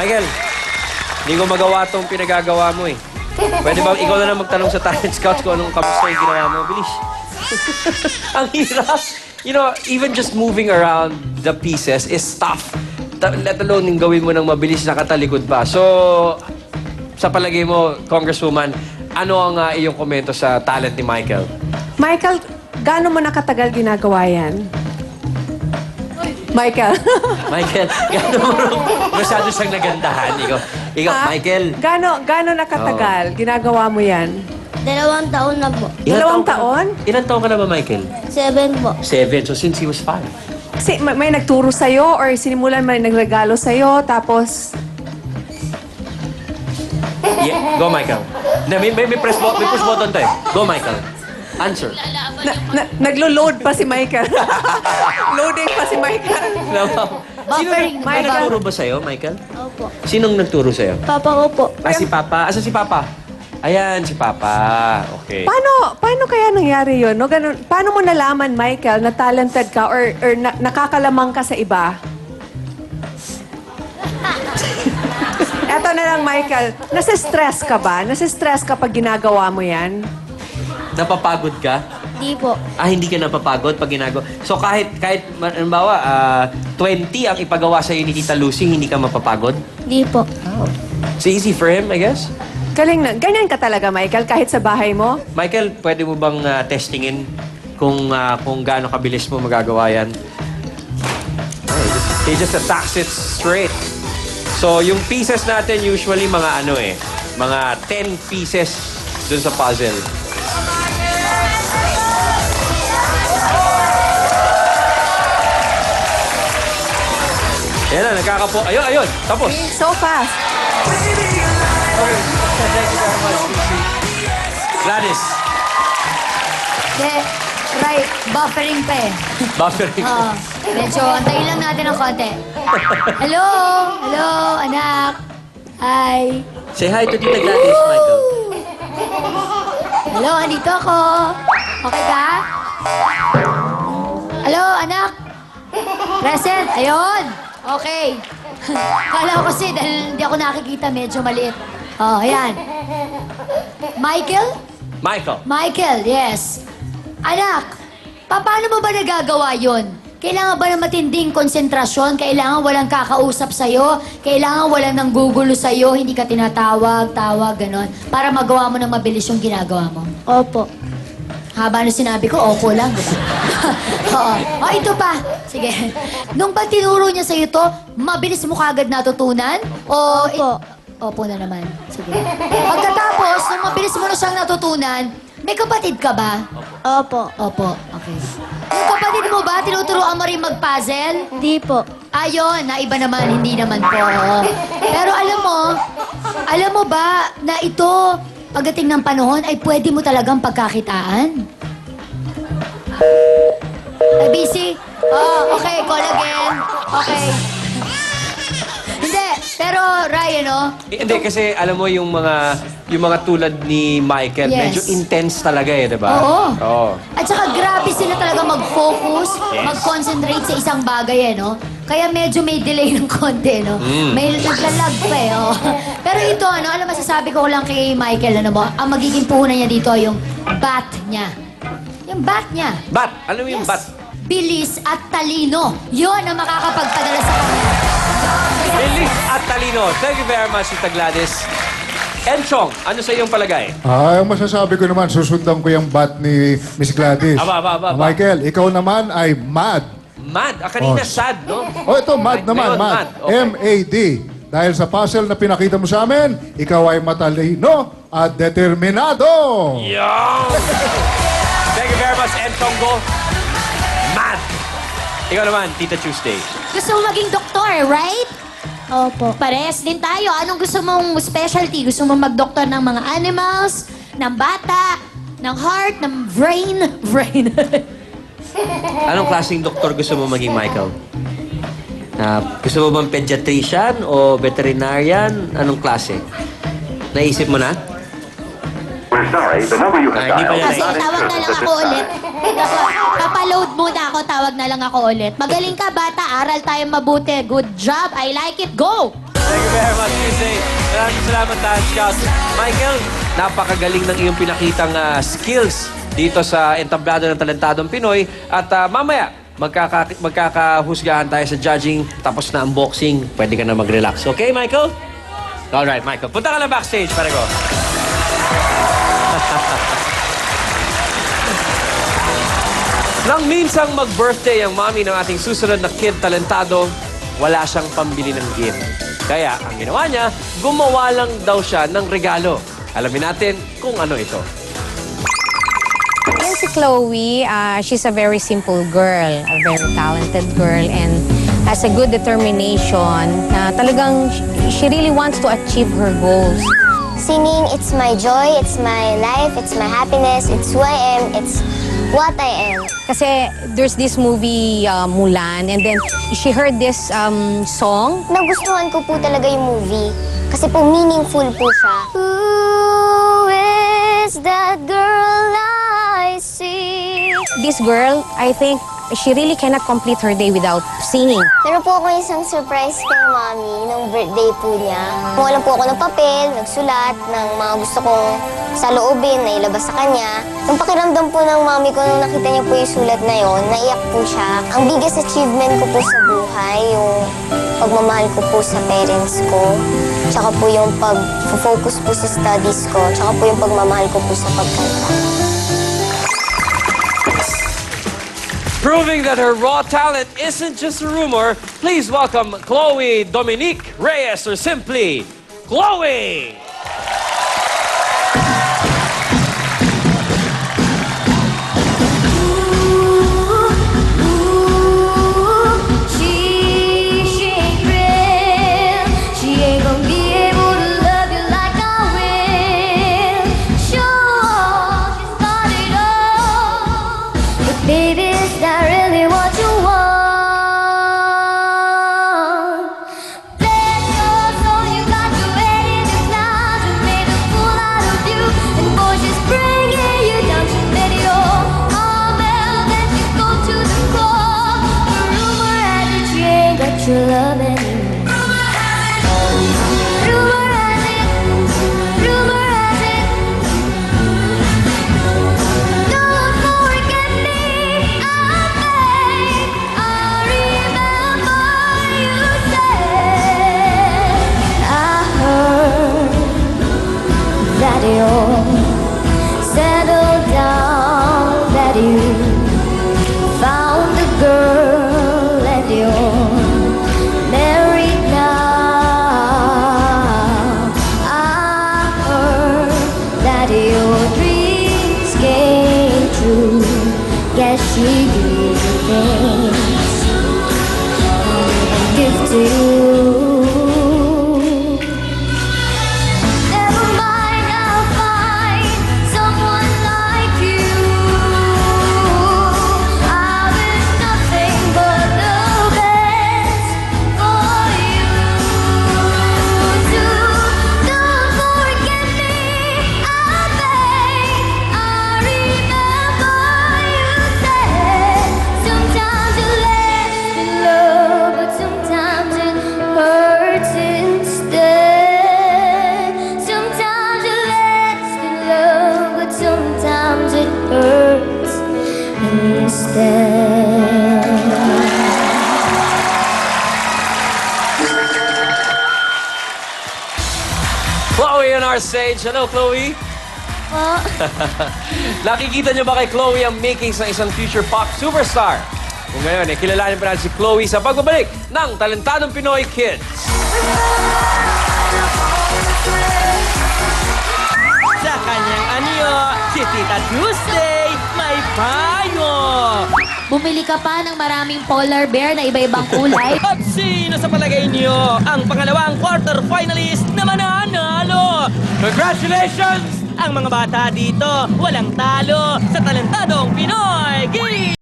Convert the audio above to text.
Michael, hindi ko magawa itong pinagagawa mo eh. Pwede ba ikaw na lang magtanong sa talent scouts kung anong kamusta yung ginawa mo? Bilis. Ang hirap. You know, even just moving around the pieces is tough. Let alone yung gawin mo ng mabilis na katalikod pa. So, sa palagay mo, Congresswoman, ano ang iyong komento sa talent ni Michael? Michael, gaano mo nakatagal ginagawa yan? Michael. Michael, gano'n mo rin masyado siyang nagandahan. Ikaw, Michael. Gaano nakatagal ginagawa mo yan? 2 taon na po. Dalawang taon? Ilan taon ka na ba, Michael? 7 po. 7. So, since he was 5. Kasi may nagturo sa'yo or sinimulan may nagregalo sa'yo, tapos... Yeah, go, Michael. May push button tayo. Go, Michael. Answer. Naglo-load pa si Michael. Loading pa si Michael. Buffering. May nagturo ba sa'yo, Michael? Opo. Sinong nagturo sa'yo? Papa ko po. Si Papa. Asa si Papa? Ayan, si Papa. Okay. Paano kaya nangyari yun? No? Ganun, paano mo nalaman, Michael, na talented ka or nakakalamang ka sa iba? Eto na lang, Michael. Nasa-stress ka ba? Nasa-stress ka pag ginagawa mo yan? Napapagod ka? Di po. Hindi ka napapagod pag ginagawa. So kahit halimbawa, 20 ang ipagawa sa'yo ni Tita Lucy, hindi ka mapapagod? Di po. It's easy for him, I guess. Galing na. Ganyan ka talaga, Michael, kahit sa bahay mo? Michael, pwede mo bang testingin kung gaano kabilis mo magagawa yan? He just attacks it straight. So, yung pieces natin usually mga mga 10 pieces dun sa puzzle. Yan na, nagkakapo. Ayun, tapos. So fast. Thank you very much, Lucy. Gladys. Right. Buffering pa eh. Buffering. Medyo antayin lang natin ng konti. Hello? Hello, anak. Hi. Say hi to Tita Gladys, Michael. Hello, andito ako. Okay ka? Hello, anak. Present. Ayun. Okay. Kala ko kasi dahil hindi ako nakikita, medyo maliit. Oh, ayan. Michael? Michael, yes. Anak, paano mo ba nagagawa yun? Kailangan ba ng matinding konsentrasyon? Kailangan walang kakausap sa'yo? Kailangan walang nanggugulo sa'yo? Hindi ka tinatawag, ganon. Para magawa mo ng mabilis yung ginagawa mo? Opo. Haba na sinabi ko, opo lang, diba? Oo. O, ito pa. Sige. Nung ba tinuro niya sa'yo to, mabilis mo kagad natutunan? Opo. Opo na naman. Sige. Pagkatapos, nung mabilis mo na siyang natutunan, may kapatid ka ba? Opo. Opo. Okay. Yung kapatid mo ba, tinuturuan mo rin mag-puzzle? Hindi po. Ayun, naiba naman, hindi naman po. Pero alam mo ba na ito, pagdating ng panahon, ay pwede mo talagang pagkakitaan? Ay, busy? Oh, okay, call again. Okay. Hindi, pero Ryan, no? Hindi, kasi alam mo yung mga tulad ni Michael, Yes. medyo intense talaga eh, di ba? Oo. At saka grabe sila talaga mag-focus, Yes. mag-concentrate sa isang bagay, no? Kaya medyo may delay ng konti, no? May naglalag pa eh, oh. Pero ito, ano, alam masasabi ko lang kay Michael, ano mo, ang magiging puhunan niya dito, yung bat niya. Yung bat niya. Bat! Alam mo yung Yes. bat? Bilis at talino. Yun ang makakapagpadala sa kanya. Bilis at talino. Thank you very much, Tita Gladys. Enchong, ano sa iyong palagay? Ang masasabi ko naman, susundan ko yung bat ni Miss Gladys. Aba. Michael, ikaw naman ay mad. Mad. Kanina Oh. sad, no? Ito, mad naman, Ngayon, mad. okay. M-A-D. Dahil sa puzzle na pinakita mo sa amin, ikaw ay matalino at determinado. Yan! Thank you very much, Enchong Go. Mad! Ikaw naman, Tita Tuesday. Gusto mo maging doktor, right? Opo. Pares din tayo. Anong gusto mong specialty? Gusto mong mag-doktor ng mga animals, ng bata, ng heart, ng brain? Brain. Anong klaseng doktor gusto mo maging, Michael? Gusto mo bang pediatrician o veterinarian? Anong klase? Naisip mo na? We're sorry, the number you have Hindi pa dialed yan is Kasi not in tawag na service lang at ako this ulit. time. Papaload muna ako, tawag na lang ako ulit. Magaling ka, bata. Aral tayo mabuti. Good job. I like it. Go! Thank you very much, Tuesday. Maraming salamat, Talent Scouts. Michael, napakagaling ng iyong pinakitang skills dito sa entablado ng talentadong Pinoy. At mamaya, magkakahusgahan tayo sa judging. Tapos na unboxing. Pwede ka na mag-relax. Okay, Michael? Alright, Michael. Punta ka na backstage. Para go. Nang minsang mag-birthday ang mami ng ating susunod na kid talentado, wala siyang pambili ng gift. Kaya, ang ginawa niya, gumawa lang daw siya ng regalo. Alamin natin kung ano ito. Yan si Chloe, she's a very simple girl, a very talented girl, and has a good determination. Talagang she really wants to achieve her goals. Singing, it's my joy, it's my life, it's my happiness, it's who I am, it's what I am. Kasi there's this movie, Mulan, and then she heard this song. Nagustuhan ko po talaga yung movie kasi po meaningful po siya. Who is that girl I see? This girl, I think, she really cannot complete her day without singing. Meron po ako isang surprise kay Mami nung birthday po niya. Kumuha lang po ako ng papel, nagsulat ng mga gusto kong saloobin na ilabas sa kanya. Yung pakiramdam po ng Mami ko nung nakita niya po yung sulat na yon, naiyak po siya. Ang biggest achievement ko po sa buhay, yung pagmamahal ko po sa parents ko. Tsaka po yung pag-focus po sa studies ko. Tsaka po yung pagmamahal ko po sa pagkanta. Proving that her raw talent isn't just a rumor, please welcome Chloe Dominique Reyes, or simply, Chloe! She ain't real. She ain't gonna be able to love you like I will. Sure, she's got it all, but baby, is that really what you want? Let your soul, you got your head in the clouds and made a fool out of you. And boy, she's bringing you down. She let it all melt and you go to the core. The rumor has it she ain't got your love anymore. Rumor has it, rumor has it. Don't forget me, I beg. I remember you said. I heard that you're settled down, that you found a girl and you're married now. I heard that your dreams came true. Guess she gave you things and give to you. Never mind, I'll find someone like you. I wish nothing but the best for you too. Don't forget me, I beg. I remember you said sometimes you last in love, but sometimes it hurts instead. Sometimes you last in love, but sometimes it hurts instead. Chloe on our stage. Hello, Chloe. Nakikita niyo ba kay Chloe ang makings ng isang future pop superstar? Kung ngayon, kilalanin pa natin si Chloe sa pagbabalik ng Talentadong Pinoy Kids. Sa kanyang anyo, si Tita Tuesday may payo. Bumili ka pa ng maraming polar bear na iba-ibang kulay. At sino sa palagay niyo ang pangalawang quarter finalist na mananalo? Congratulations! Ang mga bata dito, walang talo sa Talentadong Pinoy Kids!